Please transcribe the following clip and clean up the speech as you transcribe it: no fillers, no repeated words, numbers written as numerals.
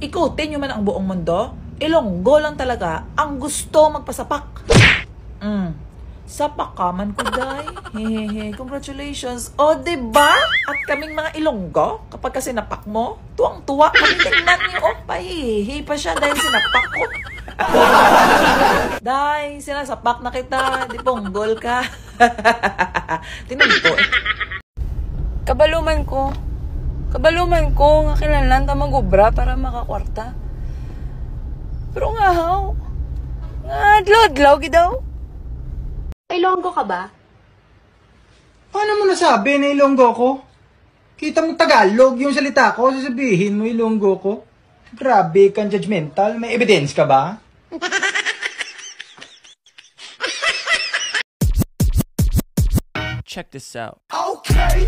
ikutin nyo man ang buong mundo, Ilonggo lang talaga ang gusto magpasapak. Sapak ka man ko, day. Hehehe, congratulations. O, diba? At kaming mga Ilonggo, kapag kasi napak mo, tuwang-tuwa. Kami tingnan niyo, pahihi pa siya dahil sinapak ko. Day, sinasapak na kita. Di ponggol ka. Tinunto eh. Kabaluman ko, nga kailangan ta magubra para makakwarta. Pero nga haw, nga adlaw-adlaw gidaw. Ilonggo ka ba? Paano mo nasabi na Ilonggo ko? Kita mo Tagalog yung salita ko, sasabihin mo Ilonggo ko. Grabe kang judgmental, may evidence ka ba? Check this out. Okay.